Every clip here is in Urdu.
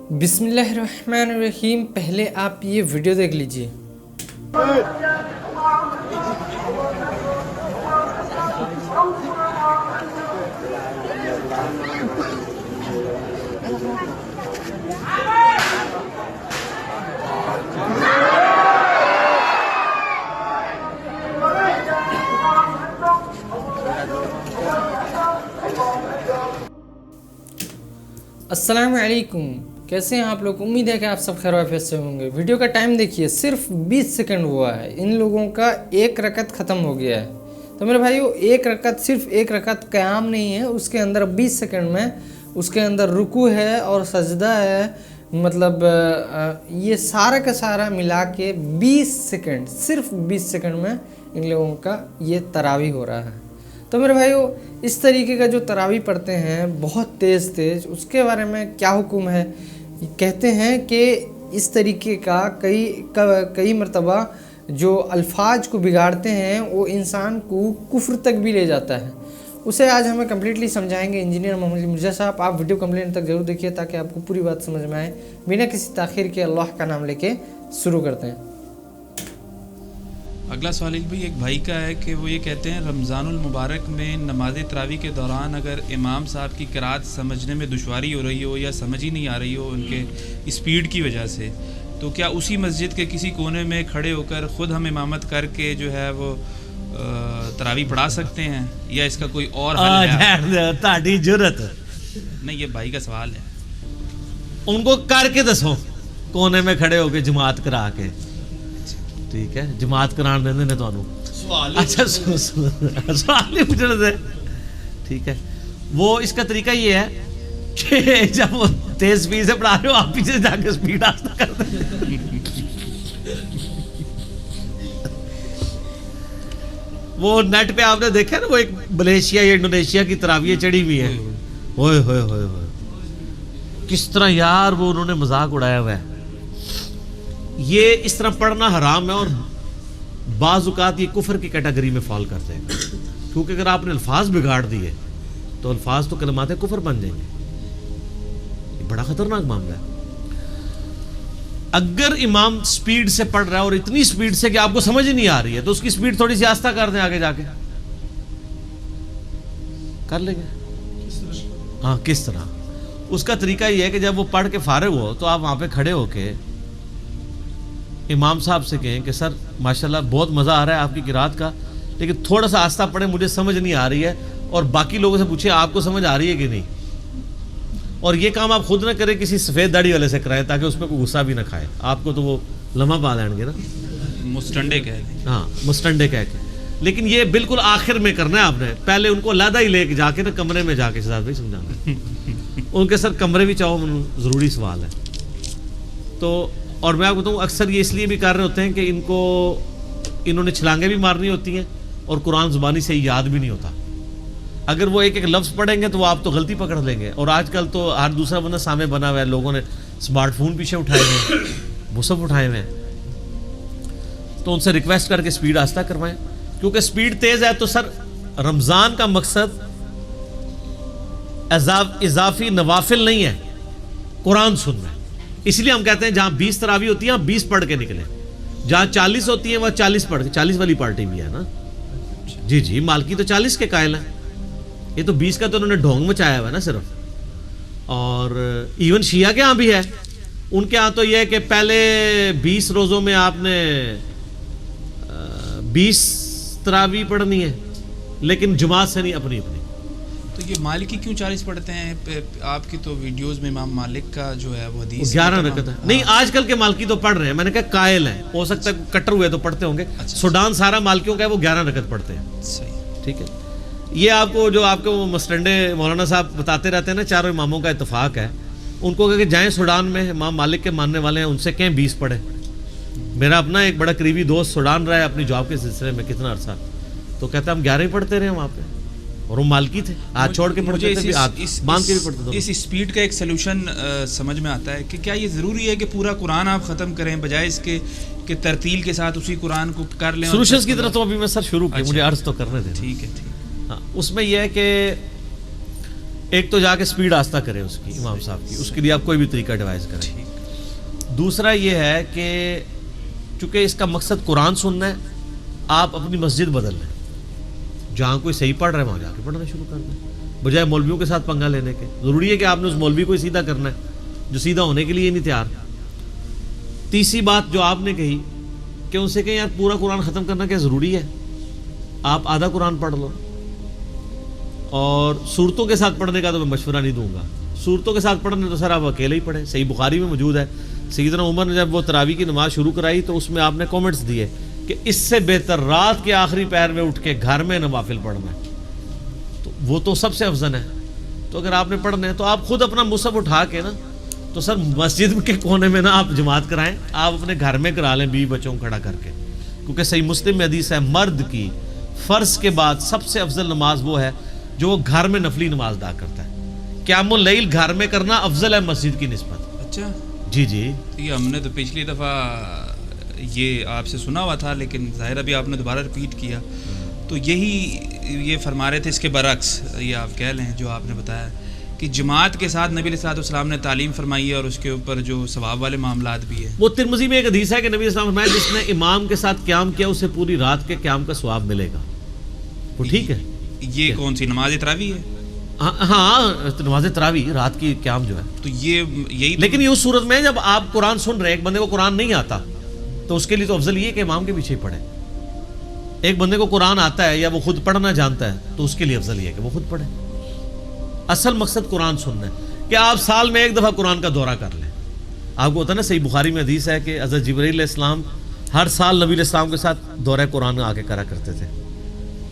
بسم اللہ الرحمن الرحیم. پہلے آپ یہ ویڈیو دیکھ لیجئے. السلام علیکم. کیسے ہیں آپ لوگ؟ امید ہے کہ آپ سب خیر و عافیت سے ہوں گے. ویڈیو کا ٹائم دیکھیے، صرف 20 سیکنڈ ہوا ہے. ان لوگوں کا ایک رکعت ختم ہو گیا ہے. تو میرے بھائیو، ایک رکعت، صرف ایک رکعت قیام نہیں ہے، اس کے اندر 20 سیکنڈ میں اس کے اندر رکوع ہے اور سجدہ ہے. مطلب یہ سارا کا سارا ملا کے 20 سیکنڈ، صرف 20 سیکنڈ میں ان لوگوں کا یہ تراویح ہو رہا ہے. تو میرے بھائیو، اس طریقے کا جو تراویح پڑھتے ہیں بہت تیز تیز، اس کے بارے میں کیا حکم ہے؟ کہتے ہیں کہ اس طریقے کا کئی مرتبہ جو الفاظ کو بگاڑتے ہیں وہ انسان کو کفر تک بھی لے جاتا ہے. اسے آج ہمیں کمپلیٹلی سمجھائیں گے انجینئر محمد مرزا صاحب. آپ ویڈیو کمپلیٹ تک ضرور دیکھیے تاکہ آپ کو پوری بات سمجھ میں آئے. بنا کسی تاخیر کے اللہ کا نام لے کے شروع کرتے ہیں. اگلا سوال بھی ایک بھائی کا ہے کہ وہ یہ کہتے ہیں رمضان المبارک میں نماز تراویح کے دوران اگر امام صاحب کی قرات سمجھنے میں دشواری ہو رہی ہو یا سمجھ ہی نہیں آ رہی ہو ان کے اسپیڈ کی وجہ سے، تو کیا اسی مسجد کے کسی کونے میں کھڑے ہو کر خود ہم امامت کر کے جو ہے وہ تراویح پڑھا سکتے ہیں، یا اس کا کوئی اور حل ہے؟ تہاڈی جرت نہیں، یہ بھائی کا سوال ہے. ان کو کر کے دسو، کونے میں کھڑے ہو کے جماعت کرا کے. ٹھیک ہے، جماعت کران دیندے نے تانوں. اچھا سوال نہیں پوچھنا تھے. ٹھیک ہے، وہ اس کا طریقہ یہ ہے کہ جب وہ تیز سپیڈ سے پڑھا رہے ہو، آپ پیچھے جا کے سپیڈ آہستہ کر دیں. وہ نیٹ پہ آپ نے دیکھا نا، وہ ایک ملیشیا یا انڈونیشیا کی تراویح چڑھی ہوئی ہے. ہوئے ہوئے ہوئے ہوئے کس طرح یار وہ انہوں نے مذاق اڑایا ہوا ہے. یہ اس طرح پڑھنا حرام ہے اور بعض اوقات یہ کفر کی کیٹیگری میں فال کرتے ہیں، کیونکہ اگر آپ نے الفاظ بگاڑ دیے تو الفاظ تو کلمات کفر بن جائیں گے. یہ بڑا خطرناک معاملہ ہے. اگر امام سپیڈ سے پڑھ رہا ہے اور اتنی سپیڈ سے کہ آپ کو سمجھ نہیں آ رہی ہے، تو اس کی سپیڈ تھوڑی سی آہستہ کر دیں. آگے جا کے کر لیں گے. ہاں، کس طرح؟ اس کا طریقہ یہ ہے کہ جب وہ پڑھ کے فارغ ہو تو آپ وہاں پہ کھڑے ہو کے امام صاحب سے کہیں کہ سر ماشاءاللہ بہت مزہ آ رہا ہے آپ کی قرات کا، لیکن تھوڑا سا آہستہ پڑھیں، مجھے سمجھ نہیں آ رہی ہے. اور باقی لوگوں سے پوچھیں آپ کو سمجھ آ رہی ہے کہ نہیں. اور یہ کام آپ خود نہ کریں، کسی سفید داڑھی والے سے کرائیں تاکہ اس میں کوئی غصہ بھی نہ کھائے. آپ کو تو وہ لمحہ پا لیں گے نا، مستنڈے کہہ کے. ہاں، مستنڈے کہہ کے. لیکن یہ بالکل آخر میں کرنا ہے آپ نے. پہلے ان کو علیحدہ ہی لے کے جا کے نا کمرے میں جا کے شہزاد بھائی سمجھانا ان کے سر کمرے بھی چاہو، ضروری سوال ہے. تو اور میں آپ کو بتاؤں، اکثر یہ اس لیے بھی کر رہے ہوتے ہیں کہ انہوں نے چھلانگیں بھی مارنی ہوتی ہیں اور قرآن زبانی سے یاد بھی نہیں ہوتا. اگر وہ ایک ایک لفظ پڑھیں گے تو وہ آپ تو غلطی پکڑ لیں گے. اور آج کل تو ہر دوسرا بندہ سامنے بنا ہوا ہے، لوگوں نے اسمارٹ فون پیچھے اٹھائے ہوئے ہیں، مصحف اٹھائے ہوئے ہیں. تو ان سے ریکویسٹ کر کے سپیڈ آہستہ کروائیں، کیونکہ سپیڈ تیز ہے. تو سر رمضان کا مقصد اضافی نوافل نہیں ہے، قرآن سننا ہے. اس لیے ہم کہتے ہیں جہاں 20 تراویح ہوتی ہیں 20 پڑھ کے نکلیں، جہاں 40 ہوتی ہیں وہاں 40 پڑھ کے. 40 والی پارٹی بھی ہے نا. جی جی، مالکی تو 40 کے قائل ہیں. یہ تو 20 کا تو انہوں نے ڈھونگ مچایا ہوا ہے نا صرف. اور ایون شیعہ کے ہاں بھی ہے. ان کے ہاں تو یہ ہے کہ پہلے 20 روزوں میں آپ نے 20 تراویح پڑھنی ہے، لیکن جماعت سے نہیں، اپنی اپنی. تو یہ مالکی کیوں 40 پڑھتے ہیں؟ آپ کی تو ویڈیوز میں امام مالک کا جو ہے وہ حدیث 11 رکعت ہے. نہیں، آج کل کے مالکی تو پڑھ رہے ہیں. میں نے کہا قائل ہیں، ہو سکتا ہے کٹر ہوئے تو پڑھتے ہوں گے. سوڈان سارا مالکیوں کا ہے، وہ 11 رکعت پڑھتے ہیں. صحیح، ٹھیک ہے. یہ آپ کو جو آپ کے وہ مسٹنڈے مولانا صاحب بتاتے رہتے ہیں نا، چاروں اماموں کا اتفاق ہے. ان کو کہ جائیں سوڈان میں، امام مالک کے ماننے والے ہیں، ان سے کہیں 20 پڑھیں. میرا اپنا ایک بڑا قریبی دوست سوڈان رہا ہے اپنی جاب کے سلسلے میں کتنا عرصہ، تو کہتا ہے ہم 11 ہی پڑھتے رہے وہاں پہ، اور وہ مالکی تھے. ہاتھ چھوڑ کے پڑھتے تھے، باندھ کے بھی پڑھتے تھے. اس اسپیڈ کا ایک سلوشن سمجھ میں آتا ہے کہ کیا یہ ضروری ہے کہ پورا قرآن آپ ختم کریں بجائے اس کے کہ ترتیل کے ساتھ اسی قرآن کو کر لیں؟ سلوشنز کی طرف تو ابھی میں سر شروع کی، مجھے عرض تو کرنے دیں. ٹھیک ہے. ہاں، اس میں یہ ہے کہ ایک تو جا کے سپیڈ آہستہ کریں اس کی امام صاحب کی، اس کے لیے آپ کوئی بھی طریقہ ڈیوائز کریں. دوسرا یہ ہے کہ چونکہ اس کا مقصد قرآن سننا ہے، آپ اپنی مسجد بدل لیں. جہاں کوئی صحیح پڑھ رہا ہے وہاں جا کے پڑھنا شروع کر دیں، بجائے مولویوں کے ساتھ پنگا لینے کے. ضروری ہے کہ آپ نے اس مولوی کو ہی سیدھا کرنا ہے جو سیدھا ہونے کے لیے نہیں تیار. تیسری بات جو آپ نے کہی کہ ان سے کہیں یار پورا قرآن ختم کرنا کیا ضروری ہے، آپ آدھا قرآن پڑھ لو. اور صورتوں کے ساتھ پڑھنے کا تو میں مشورہ نہیں دوں گا. صورتوں کے ساتھ پڑھنے تو سر آپ اکیلے ہی پڑھیں. صحیح بخاری میں موجود ہے، سیدنا عمر نے جب وہ تراویح کی نماز شروع کرائی تو اس میں آپ نے کامنٹس دیے کہ اس سے بہتر رات کے آخری پہر میں اٹھ کے گھر میں نوافل پڑھنا ہے، تو وہ تو سب سے افضل ہے. تو اگر آپ نے پڑھنا ہے تو آپ خود اپنا مصحف اٹھا کے نا تو سر مسجد کے کونے میں نا آپ جماعت کرائیں، آپ اپنے گھر میں کرا لیں بیوی بچوں کو کھڑا کر کے. کیونکہ صحیح مسلم میں حدیث ہے مرد کی فرض کے بعد سب سے افضل نماز وہ ہے جو وہ گھر میں نفلی نماز ادا کرتا ہے. قیام اللیل گھر میں کرنا افضل ہے مسجد کی نسبت. اچھا جی جی یہ ہم نے تو پچھلی دفعہ یہ آپ سے سنا ہوا تھا، لیکن ظاہر ابھی آپ نے دوبارہ ریپیٹ کیا. تو یہی یہ فرما رہے تھے اس کے برعکس یہ آپ کہہ لیں جو آپ نے بتایا کہ جماعت کے ساتھ نبی علیہ السلام نے تعلیم فرمائی ہے اور اس کے اوپر جو ثواب والے معاملات بھی ہیں. وہ ترمذی میں ایک حدیث ہے کہ نبی صلی اللہ علیہ وسلم فرمایا جس نے امام کے ساتھ قیام کیا اسے پوری رات کے قیام کا ثواب ملے گا. وہ ٹھیک ہے. یہ کون سی نماز تراویح ہے؟ ہاں نماز تراویح رات کی قیام جو ہے. تو یہی لیکن یہ اس صورت میں جب آپ قرآن سن رہے ہیں، ایک بندے کو قرآن نہیں آتا تو اس کے لیے تو افضل یہ ہے کہ امام کے پیچھے پڑھے. ایک بندے کو قرآن آتا ہے یا وہ خود پڑھنا جانتا ہے تو اس کے لیے افضل یہ ہے کہ وہ خود پڑھے. اصل مقصد قرآن سننا ہے کہ آپ سال میں ایک دفعہ قرآن کا دورہ کر لیں. آپ کو ہوتا ہے نا صحیح بخاری میں حدیث ہے کہ حضرت جبرائیل علیہ السلام ہر سال نبی علیہ السلام کے ساتھ دورہ قرآن آ کے کرا کرتے تھے،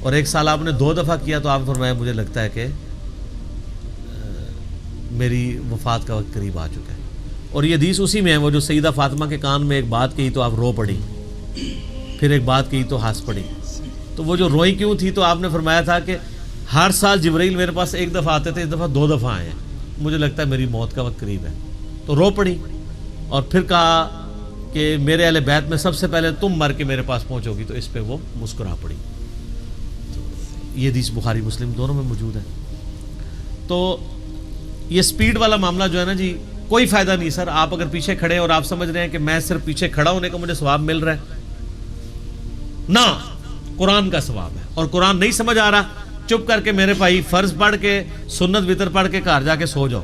اور ایک سال آپ نے 2 دفعہ کیا تو آپ نے فرمایا مجھے لگتا ہے کہ میری وفات کا وقت قریب آ چکا ہے. اور یہ حدیث اسی میں ہے وہ جو سیدہ فاطمہ کے کان میں ایک بات کہی تو آپ رو پڑی، پھر ایک بات کہی تو ہنس پڑی. تو وہ جو روئی کیوں تھی تو آپ نے فرمایا تھا کہ ہر سال جبرائیل میرے پاس ایک دفعہ آتے تھے، اس دفعہ 2 دفعہ آئے ہیں، مجھے لگتا ہے میری موت کا وقت قریب ہے. تو رو پڑی اور پھر کہا کہ میرے اہل بیت میں سب سے پہلے تم مر کے میرے پاس پہنچو گی، تو اس پہ وہ مسکرا پڑی. یہ حدیث بخاری مسلم دونوں میں موجود ہے. تو یہ سپیڈ والا معاملہ جو ہے نا جی کوئی فائدہ نہیں سر. آپ اگر پیچھے کھڑے اور آپ سمجھ رہے ہیں کہ میں صرف پیچھے کھڑا ہونے کا مجھے ثواب مل رہا ہے، نہ قرآن کا ثواب ہے. اور قرآن نہیں سمجھ آ رہا چپ کر کے میرے بھائی فرض پڑھ کے سنت وطر پڑھ کے گھر جا کے سو جاؤ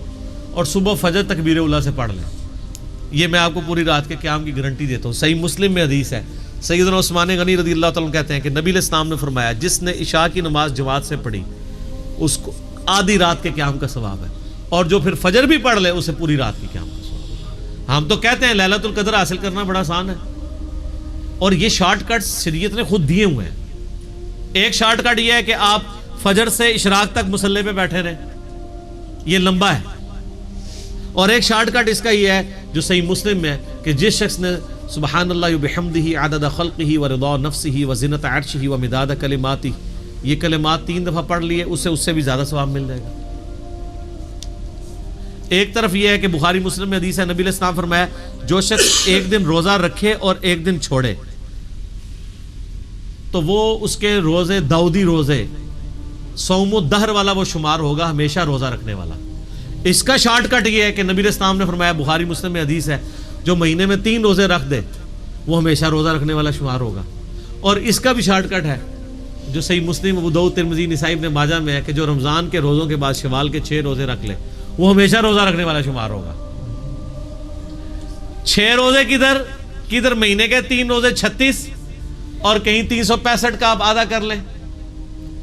اور صبح فجر تکبیر اولیٰ سے پڑھ لیں. یہ میں آپ کو پوری رات کے قیام کی گارنٹی دیتا ہوں. صحیح مسلم میں حدیث ہے، سیدنا عثمان غنی رضی اللہ تعالیٰ کہتے ہیں کہ نبی علیہ السلام نے فرمایا جس نے عشاء کی نماز جماعت سے پڑھی اس کو آدھی رات کے قیام کا ثواب ہے، اور جو پھر فجر بھی پڑھ لے اسے پوری رات کی قیام کا ثواب. ہم تو کہتے ہیں لیلۃ القدر حاصل کرنا بڑا آسان ہے، اور یہ شارٹ کٹ شریعت نے خود دیے ہوئے ہیں. ایک شارٹ کٹ یہ ہے کہ آپ فجر سے اشراق تک مصلی پہ بیٹھے رہیں، یہ لمبا ہے. اور ایک شارٹ کٹ اس کا یہ ہے جو صحیح مسلم میں ہے کہ جس شخص نے سبحان اللہ وبحمدہ عدد خلقہ ورضا نفسہ وزنۃ عرشہ ومداد کلماتہ یہ کلمات 3 دفعہ پڑھ لیے اسے اس سے بھی زیادہ ثواب مل جائے گا. ایک طرف یہ ہے کہ بخاری مسلم میں حدیث ہے نبی علیہ السلام فرمایا جو شخص ایک دن روزہ رکھے اور ایک دن چھوڑے تو وہ اس کے روزے داؤدی روزے صوم الدہر والا وہ شمار ہوگا، ہمیشہ روزہ رکھنے والا. اس کا شارٹ کٹ یہ ہے کہ نبی علیہ السلام نے فرمایا بخاری مسلم میں حدیث ہے جو مہینے میں 3 روزے رکھ دے وہ ہمیشہ روزہ رکھنے والا شمار ہوگا. اور اس کا بھی شارٹ کٹ ہے جو صحیح مسلم ابو داؤد ترمذی نسائی ابن ماجہ میں ہے کہ جو رمضان کے روزوں کے بعد شوال کے 6 روزے رکھ لے وہ ہمیشہ روزہ رکھنے والا شمار ہوگا. 6 روزے کدھر مہینے کے 3 روزے 36 اور کہیں 365 کا آپ آدھا کر لیں،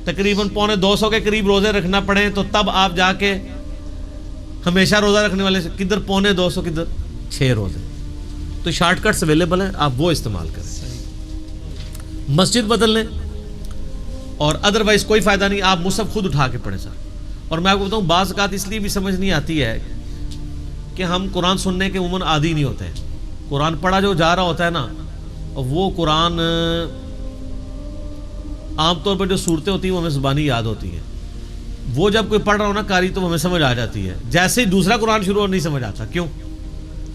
تقریباً 250 کے قریب روزے رکھنا پڑے تو تب آپ جا کے ہمیشہ روزہ رکھنے والے سے کدھر 250 کدھر 6 روزے. تو شارٹ کٹس اویلیبل ہیں، آپ وہ استعمال کریں. مسجد بدل لیں اور ادروائز کوئی فائدہ نہیں. آپ مصحف خود اٹھا کے پڑھیں سر. اور میں آپ کو بتاؤں بعض اوقات اس لیے بھی سمجھ نہیں آتی ہے کہ ہم قرآن سننے کے عموماً عادی نہیں ہوتے ہیں. قرآن پڑھا جو جا رہا ہوتا ہے نا وہ قرآن عام طور پر جو صورتیں ہوتی ہیں وہ ہمیں زبانی یاد ہوتی ہیں. وہ جب کوئی پڑھ رہا ہو نا قاری تو ہمیں سمجھ آ جاتی ہے. جیسے ہی دوسرا قرآن شروع ہو نہیں سمجھ آتا. کیوں؟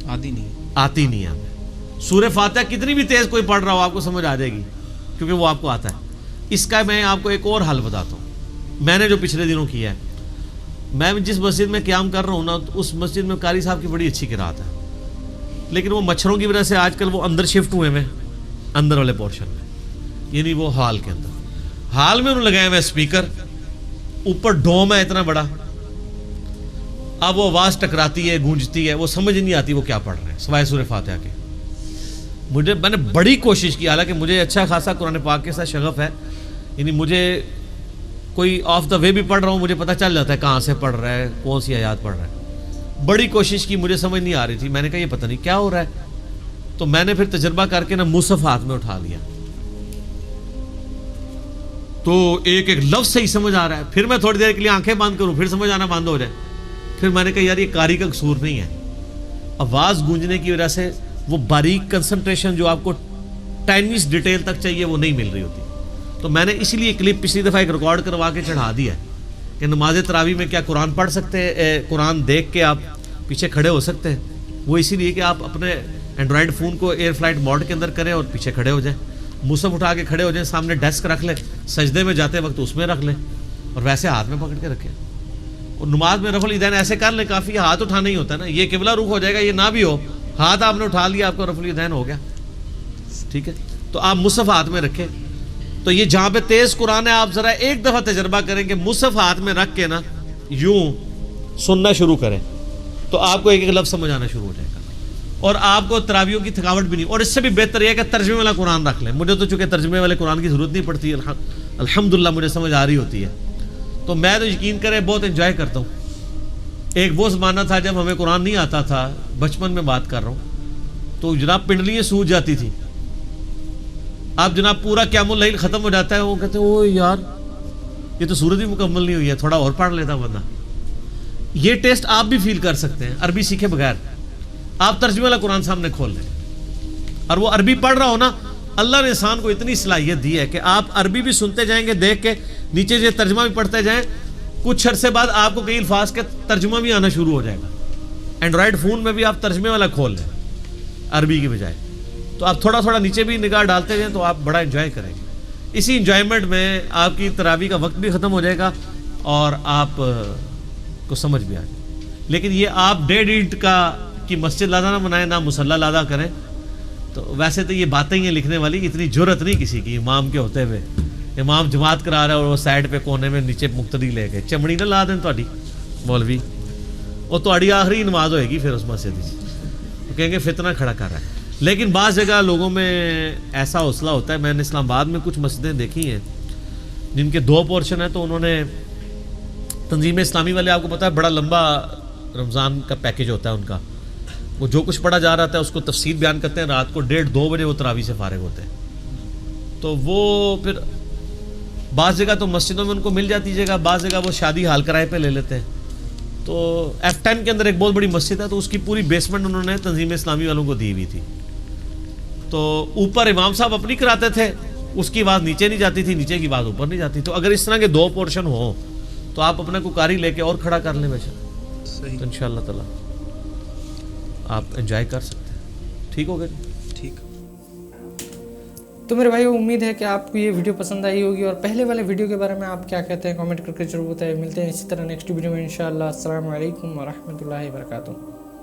آتی نہیں ہے ہمیں. سورہ فاتحہ کتنی بھی تیز کوئی پڑھ رہا ہو آپ کو سمجھ آ جائے گی کیونکہ وہ آپ کو آتا ہے. اس کا میں آپ کو ایک اور حل بتاتا ہوں میں نے جو پچھلے دنوں کیا ہے. میں جس مسجد میں قیام کر رہا ہوں نا اس مسجد میں قاری صاحب کی بڑی اچھی قرات ہے، لیکن وہ مچھروں کی وجہ سے آج کل وہ اندر شفٹ ہوئے ہیں، اندر والے پورشن میں، یعنی وہ ہال کے اندر، ہال میں انہوں نے لگایا ہوئے اسپیکر، اوپر ڈوم ہے اتنا بڑا، اب وہ آواز ٹکراتی ہے، گونجتی ہے، وہ سمجھ نہیں آتی وہ کیا پڑھ رہے ہیں سوائے سورہ فاتحہ کے۔ میں نے بڑی کوشش کی، حالانکہ مجھے اچھا خاصا قرآن پاک کے ساتھ شغف ہے، یعنی مجھے کوئی آف دا وے بھی پڑھ رہا ہوں مجھے پتہ چل جاتا ہے کہاں سے پڑھ رہا ہے، کون سی آیات پڑھ رہا ہے۔ بڑی کوشش کی، مجھے سمجھ نہیں آ رہی تھی، میں نے کہا یہ پتہ نہیں کیا ہو رہا ہے، تو میں نے پھر تجربہ کر کے نا مصحف ہاتھ میں اٹھا لیا، تو ایک ایک لفظ صحیح سمجھ آ رہا ہے، پھر میں تھوڑی دیر کے لیے آنکھیں بند کروں پھر سمجھ آنا بند ہو جائے، پھر میں نے کہا یار یہ قاری کا قصور نہیں ہے، آواز گونجنے کی وجہ سے وہ باریک کنسنٹریشن جو آپ کو ٹائنیس ڈیٹیل تک چاہیے وہ نہیں مل رہی ہوتی، تو میں نے اسی لیے کلپ پچھلی دفعہ ایک ریکارڈ کروا کے چڑھا دیا ہے کہ نماز تراویح میں کیا قرآن پڑھ سکتے ہیں، قرآن دیکھ کے آپ پیچھے کھڑے ہو سکتے ہیں، وہ اسی لیے کہ آپ اپنے اینڈرائڈ فون کو ایئر فلائٹ موڈ کے اندر کریں اور پیچھے کھڑے ہو جائیں، مصحف اٹھا کے کھڑے ہو جائیں، سامنے ڈیسک رکھ لیں، سجدے میں جاتے وقت اس میں رکھ لیں اور ویسے ہاتھ میں پکڑ کے رکھیں، اور نماز میں رفع الیدین ایسے کر لیں، کافی ہاتھ اٹھانا ہی ہوتا ہے نا، یہ قبلہ رخ ہو جائے گا، یہ نہ بھی ہو، ہاتھ آپ نے اٹھا لیا آپ کو رفع الیدین ہو گیا، ٹھیک ہے، تو آپ مصحف ہاتھ میں رکھیں، تو یہ جہاں پہ تیز قرآن ہے آپ ذرا ایک دفعہ تجربہ کریں کہ مصحف ہاتھ میں رکھ کے نا یوں سننا شروع کریں تو آپ کو ایک ایک لفظ سمجھ آنا شروع ہو جائے گا، اور آپ کو تراویحوں کی تھکاوٹ بھی نہیں، اور اس سے بھی بہتر یہ ہے کہ ترجمے والا قرآن رکھ لیں، مجھے تو چونکہ ترجمے والے قرآن کی ضرورت نہیں پڑتی، الحمدللہ مجھے سمجھ آ رہی ہوتی ہے، تو میں تو یقین کرے بہت انجوائے کرتا ہوں۔ ایک وہ زمانہ تھا جب ہمیں قرآن نہیں آتا تھا، بچپن میں بات کر رہا ہوں، تو جناب پنڈلیاں سوج جاتی تھی، اب جناب پورا قیام اللیل ختم ہو جاتا ہے، وہ کہتے ہیں او یار یہ تو سورت بھی مکمل نہیں ہوئی ہے، تھوڑا اور پڑھ لیتا بندہ۔ یہ ٹیسٹ آپ بھی فیل کر سکتے ہیں عربی سیکھے بغیر، آپ ترجمے والا قرآن سامنے کھول لیں اور وہ عربی پڑھ رہا ہو نا، اللہ نے انسان کو اتنی صلاحیت دی ہے کہ آپ عربی بھی سنتے جائیں گے دیکھ کے، نیچے جو ترجمہ بھی پڑھتے جائیں، کچھ عرصے بعد آپ کو کئی الفاظ کا ترجمہ بھی آنا شروع ہو جائے گا۔ اینڈرائڈ فون میں بھی آپ ترجمے والا کھول لیں عربی کی بجائے، تو آپ تھوڑا تھوڑا نیچے بھی نگاہ ڈالتے جائیں تو آپ بڑا انجوائے کریں گے۔ اسی انجوائمنٹ میں آپ کی تراویح کا وقت بھی ختم ہو جائے گا اور آپ کو سمجھ بھی آ جائے، لیکن یہ آپ 1.5 اینٹ کا کی مسجد لادہ نہ بنائیں، نہ مصلی لادہ کریں، تو ویسے تو یہ باتیں ہیں لکھنے والی، اتنی جرت نہیں کسی کی امام کے ہوتے ہوئے، امام جماعت کرا رہا ہے اور وہ سائڈ پہ کونے میں نیچے مقتدی لے کے چمڑی نہ لا دیں تہاڈی مولوی، وہ تہاڈی آخری نماز ہوئے گی پھر اس مسجد کی، وہ کہیں گے فتنہ کھڑا کر رہا ہے۔ لیکن بعض جگہ لوگوں میں ایسا حوصلہ ہوتا ہے، میں نے اسلام آباد میں کچھ مسجدیں دیکھی ہیں جن کے 2 پورشن ہیں، تو انہوں نے تنظیم اسلامی والے، آپ کو پتہ ہے بڑا لمبا رمضان کا پیکج ہوتا ہے ان کا، وہ جو کچھ پڑھا جا رہا تھا اس کو تفصیل بیان کرتے ہیں، رات کو 1:30-2 بجے وہ تراویح سے فارغ ہوتے ہیں، تو وہ پھر بعض جگہ تو مسجدوں میں ان کو مل جاتی جگہ، بعض جگہ وہ شادی حال کرائے پہ لے لیتے ہیں، تو F10 کے اندر ایک بہت بڑی مسجد ہے، تو اس کی پوری بیسمنٹ انہوں نے تنظیم اسلامی والوں کو دی ہوئی تھی، تو اوپر امام صاحب اپنی کراتے تھے، اس کی آواز نیچے نہیں جاتی تھی، نیچے کی آواز اوپر نہیں جاتی، تو اگر اس طرح کے 2 پورشن ہوں تو آپ اپنا کوئی قاری لے کے اور کھڑا کر لیں بے شک، صحیح، تو انشاءاللہ تعالی آپ انجوائے کر سکتے ہیں۔ ٹھیک ہو گیا جی؟ ٹھیک۔ تو میرے بھائی امید ہے کہ آپ کو یہ ویڈیو پسند آئی ہوگی، اور پہلے والے ویڈیو کے بارے میں آپ کیا کہتے ہیں کامنٹ کر کے ضرور بتائیں۔ ملتے ہیں اسی طرح نیکسٹ ویڈیو میں انشاءاللہ۔ السلام علیکم ورحمۃ اللہ وبرکاتہ۔